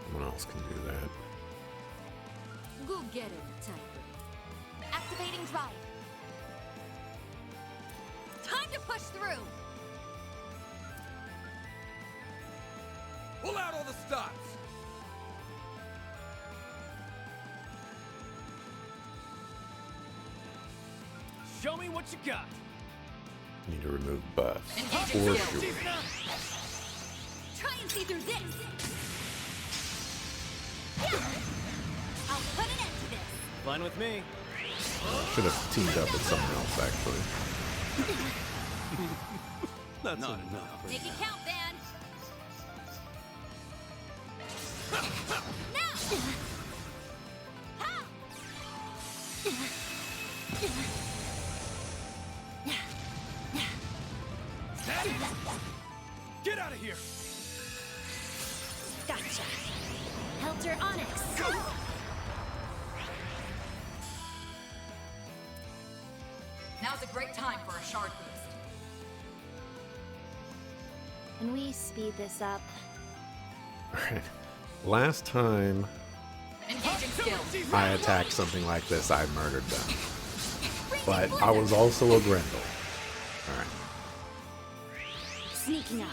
Someone else can do that. Go get him, Tiger. Activating drive. Time to push through. Pull out all the stops! Show me what you got! Need to remove buffs. Engaging For skill. sure. Try and see through this. I'll put an end to this. Fine with me. Should have teamed up with someone else, actually. That's Not enough. Make it count, Van. Now! Ha! Get out of here! Gotcha. Helter Onyx. Now's a great time for a shard boost. Can we speed this up? Alright. Last time Engaging skill. I attacked something like this, I murdered them. But I was also a Grendel. Alright. Sneaking up.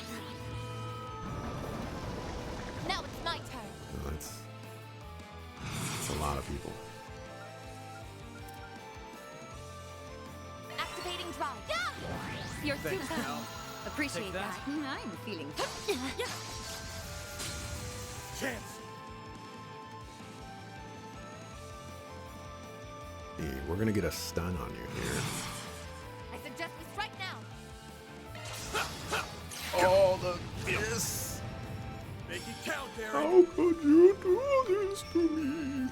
Now it's my turn. No, that's a lot of people. Activating drive. You're too Thanks, kind. pal. Appreciate Take that. that. I'm feeling... Chance! Hey, we're gonna get a stun on you here. I suggest we strike now. Oh, this! Make it count, Aaron! How could you do this to me?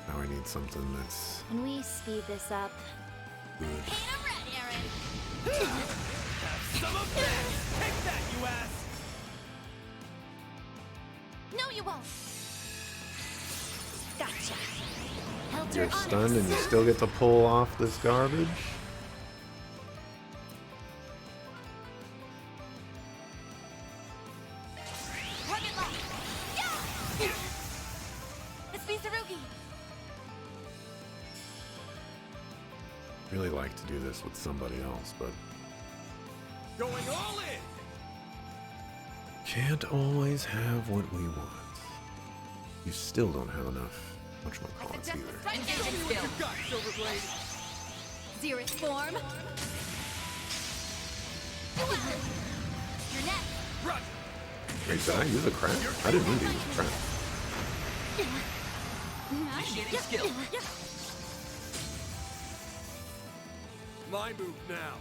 Now I need something that's Can we speed this up? good. Paint a red, Aaron. Some of this! Take that, you ass! No, you won't. Gotcha. Helter You're Onyx. stunned and you still get to pull off this garbage? Target lock. Yeah! It's Mizurugi. Really like to do this with somebody else, but Going all in! can't always have what we want. You still don't have enough whatchamacallits either. Engaging skill. Xerith form. You're next. Wait, did I use a crap? I didn't mean to use a crap. Initiating skill. My move now.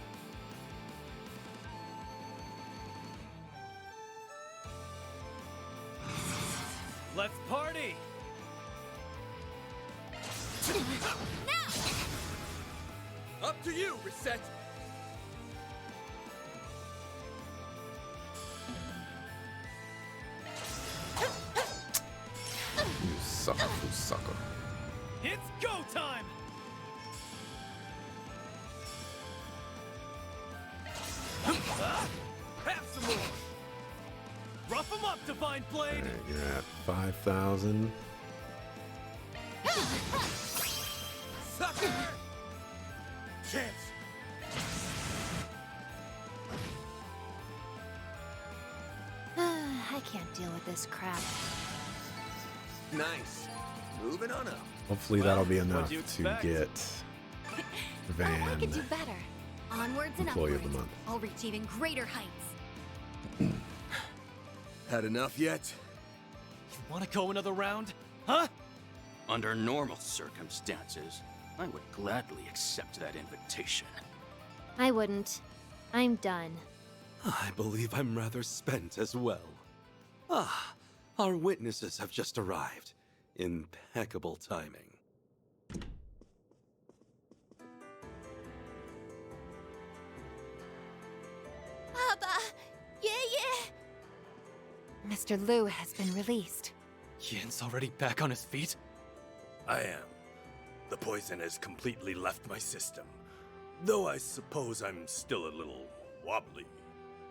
Let's party! Up to you, Reset! You sucker, you sucker. It's go time! Have some more! Rough 'em up, Divine Blade! Alright, you're at 5,000. Sucker! Chance! I can't deal with this crap. Nice. Moving on up. Hopefully that'll be enough what'd you to expect? get Oh, I could do Van better. Onwards and Employee of upwards. the Month. I'll reach even greater heights. Had enough yet? You wanna go another round? Huh? Under normal circumstances, I would gladly accept that invitation. I wouldn't. I'm done. I believe I'm rather spent as well. Ah, our witnesses have just arrived. Impeccable timing. Baba! Yeah, yeah! Mr. Liu has been released. Yin's already back on his feet? I am. The poison has completely left my system. Though I suppose I'm still a little wobbly.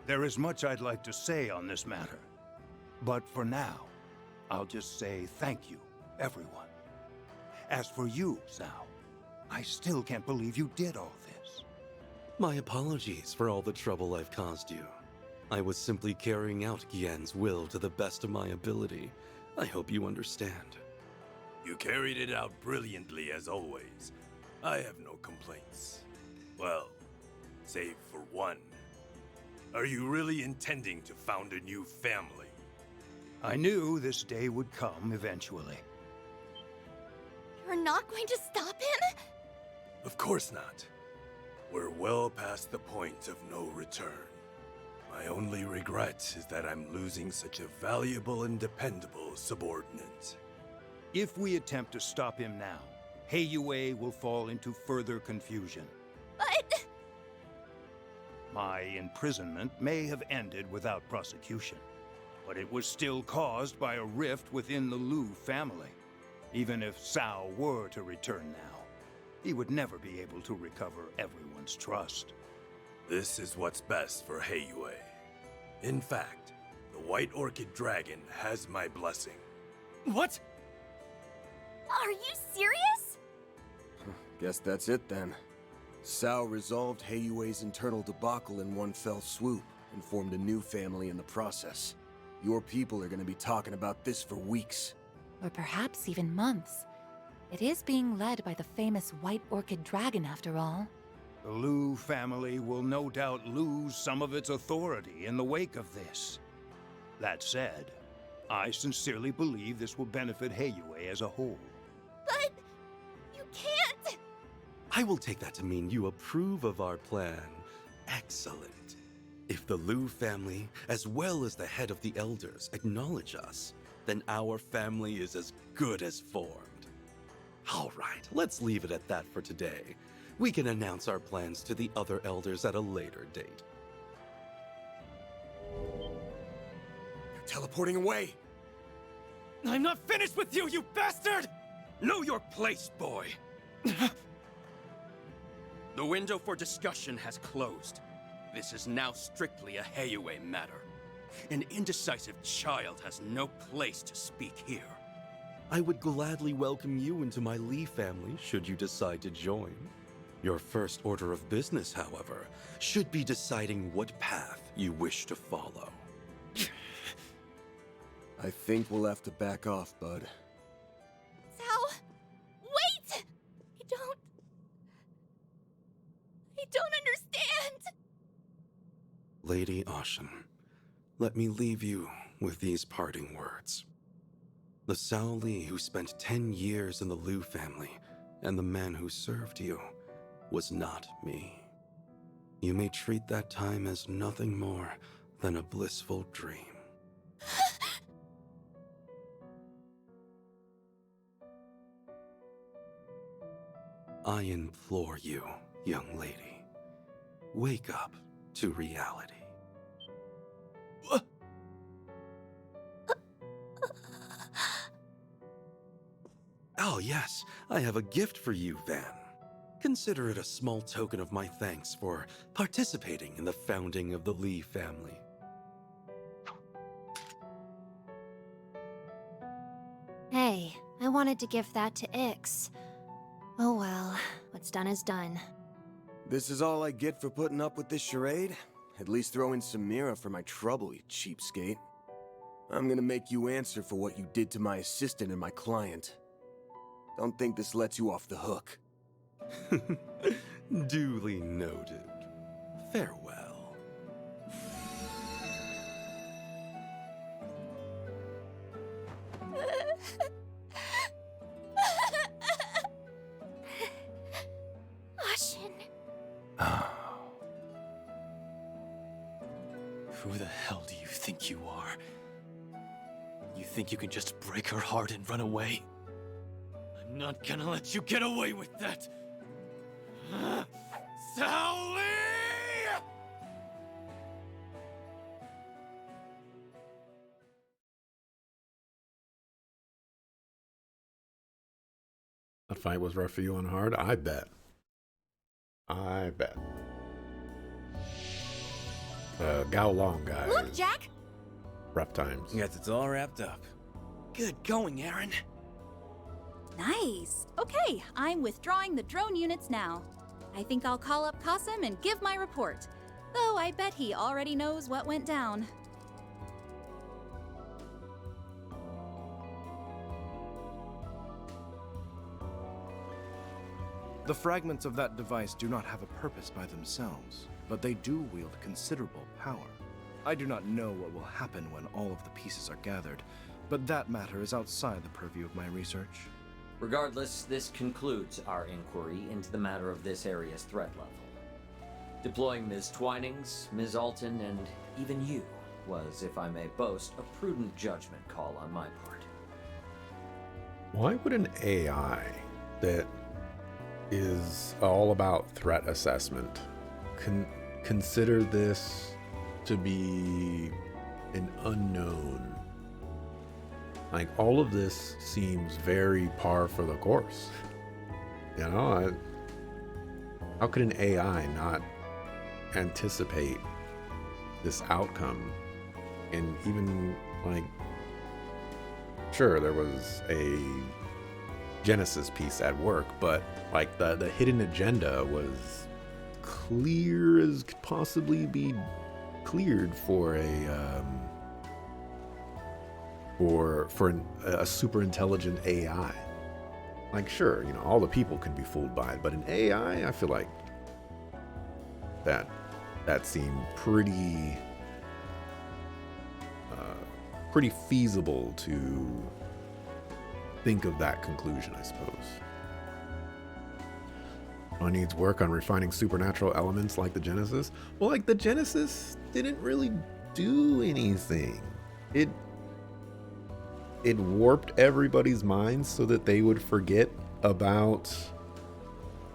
There is much I'd like to say on this matter. But for now, I'll just say thank you, everyone. As for you, Zhao, I still can't believe you did all this. My apologies for all the trouble I've caused you. I was simply carrying out Gian's will to the best of my ability. I hope you understand. You carried it out brilliantly as always. I have no complaints. Well, save for one. Are you really intending to found a new family? I knew this day would come eventually. You're not going to stop him? Of course not. We're well past the point of no return. My only regret is that I'm losing such a valuable and dependable subordinate. If we attempt to stop him now, Heiyue will fall into further confusion. But... My imprisonment may have ended without prosecution, but it was still caused by a rift within the Liu family. Even if Cao were to return now, he would never be able to recover everyone's trust. This is what's best for Heiyue. In fact, the White Orchid Dragon has my blessing. What? Are you serious? Guess that's it then. Cao resolved Heiyue's internal debacle in one fell swoop and formed a new family in the process. Your people are gonna be talking about this for weeks. Or perhaps even months. It is being led by the famous White Orchid Dragon, after all. The Liu family will no doubt lose some of its authority in the wake of this. That said, I sincerely believe this will benefit Heiyue as a whole. But... you can't! I will take that to mean you approve of our plan. Excellent. If the Liu family, as well as the head of the elders, acknowledge us, then our family is as good as formed. All right, let's leave it at that for today. We can announce our plans to the other elders at a later date. They're teleporting away! I'm not finished with you, you bastard! Know your place, boy! The window for discussion has closed. This is now strictly a Heiyue matter. An indecisive child has no place to speak here. I would gladly welcome you into my Li family should you decide to join. Your first order of business, however, should be deciding what path you wish to follow. I think we'll have to back off, bud. Cao, Lady Ashen, let me leave you with these parting words. The Sao Li who spent 10 years in the Liu family and the man who served you was not me. You may treat that time as nothing more than a blissful dream. I implore you, young lady, wake up to reality. Oh yes, I have a gift for you, Van. Consider it a small token of my thanks for participating in the founding of the Li family. Hey, I wanted to give that to Ix. Oh well, what's done is done. This is all I get for putting up with this charade? At least throw in some Mira for my trouble, you cheapskate. I'm gonna make you answer for what you did to my assistant and my client. Don't think this lets you off the hook. Duly noted. Farewell. Ashen. Who the hell do you think you are? You think you can just break her heart and run away? I'm not gonna let you get away with that! Sally! That fight was rough for you on hard? I bet. I bet. Gao Long guy. Look, Jack! Rough times. Yes, it's all wrapped up. Good going, Aaron. Nice. Okay, I'm withdrawing the drone units now. I think I'll call up Qasim and give my report. Though I bet he already knows what went down. The fragments of that device do not have a purpose by themselves, but they do wield considerable power. I do not know what will happen when all of the pieces are gathered, but that matter is outside the purview of my research. Regardless, this concludes our inquiry into the matter of this area's threat level. Deploying Ms. Twinings, Ms. Alton, and even you was, if I may boast, a prudent judgment call on my part. Why would an AI that is all about threat assessment consider this to be an unknown? Like, all of this seems very par for the course. You know, how could an AI not anticipate this outcome? And even, like, sure, there was a Genesis piece at work, but like the hidden agenda was clear as could possibly be cleared for a super intelligent AI. Like, sure, you know, all the people can be fooled by it, but an AI, I feel like that seemed pretty feasible to think of that conclusion, I suppose. One needs work on refining supernatural elements like the Genesis. Well, like, the Genesis didn't really do anything. It warped everybody's minds so that they would forget about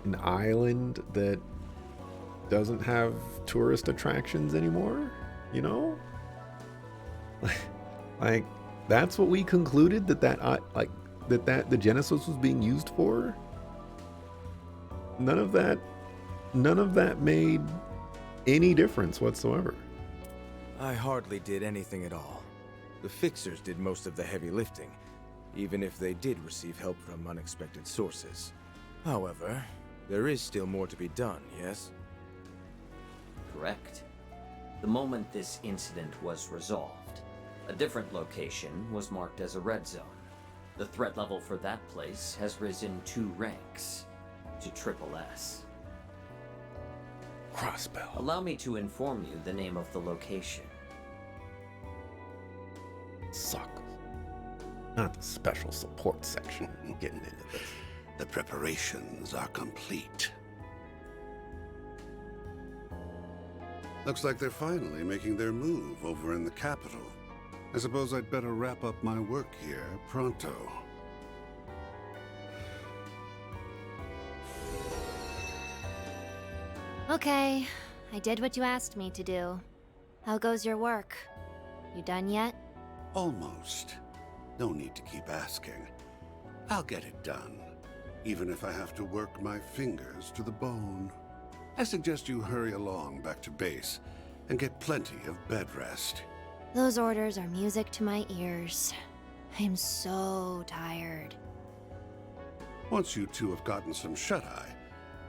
an island that doesn't have tourist attractions anymore, you know? Like, that's what we concluded that the Genesis was being used for. None of that made any difference whatsoever. I hardly did anything at all. The fixers did most of the heavy lifting, even if they did receive help from unexpected sources. However, there is still more to be done, yes? Correct. The moment this incident was resolved, a different location was marked as a red zone. The threat level for that place has risen 2 ranks to Triple S. Crossbell. Allow me to inform you the name of the location. Suck. Not the special support section getting into this. The preparations are complete. Looks like they're finally making their move over in the capital. I suppose I'd better wrap up my work here pronto. Okay, I did what you asked me to do. How goes your work? You done yet? Almost. No need to keep asking. I'll get it done, even if I have to work my fingers to the bone. I suggest you hurry along back to base and get plenty of bed rest. Those orders are music to my ears. I'm so tired. Once you two have gotten some shut-eye,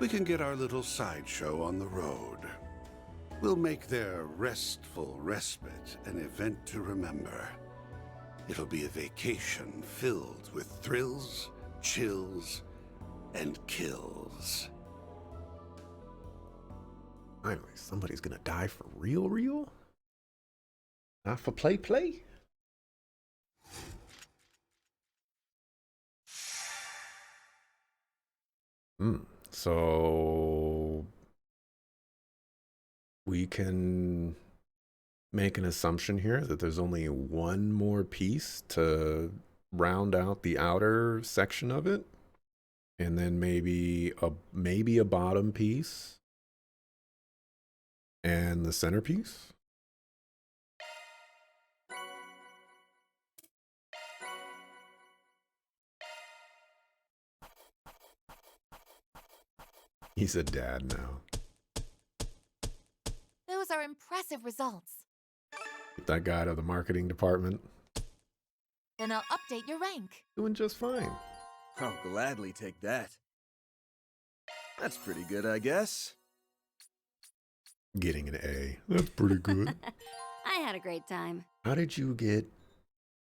we can get our little sideshow on the road. We'll make their restful respite an event to remember. It'll be a vacation filled with thrills, chills, and kills. Finally, somebody's gonna die for real? Not for play? So we can make an assumption here that there's only one more piece to round out the outer section of it, and then maybe a bottom piece and the centerpiece. He's a dad now. Those are impressive results. Get that guy to the marketing department. Then I'll update your rank. Doing just fine. I'll gladly take that. That's pretty good, I guess. Getting an A. That's pretty good. I had a great time. How did you get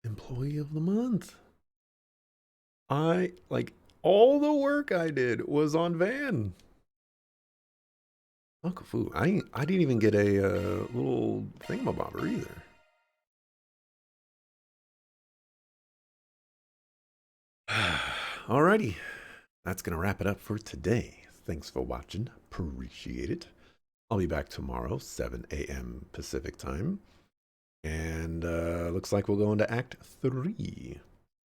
Employee of the Month? All the work I did was on Van. Uncle Fu. I didn't even get a little thingamabobber either. Alrighty. That's going to wrap it up for today. Thanks for watching. Appreciate it. I'll be back tomorrow, 7 a.m. Pacific time. And looks like we'll go into Act 3.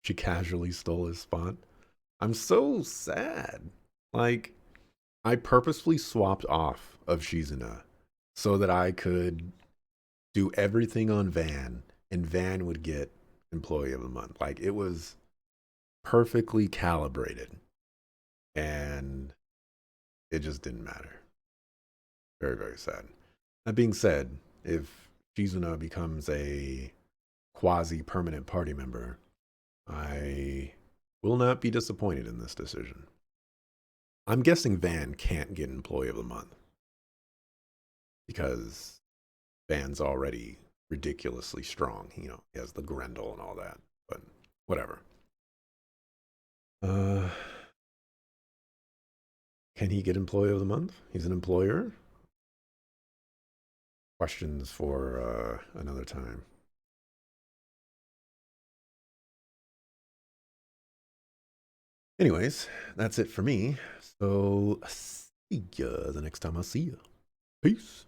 She casually stole his spot. I'm so sad. Like, I purposefully swapped off of Shizuna so that I could do everything on Van, and Van would get Employee of the Month. Like, it was perfectly calibrated, and it just didn't matter. Very, very sad. That being said, if Shizuna becomes a quasi-permanent party member, I will not be disappointed in this decision. I'm guessing Van can't get Employee of the Month because Van's already ridiculously strong. You know, he has the Grendel and all that, but whatever. Can he get Employee of the Month? He's an employer. Questions for another time. Anyways, that's it for me. So see ya the next time I see ya. Peace.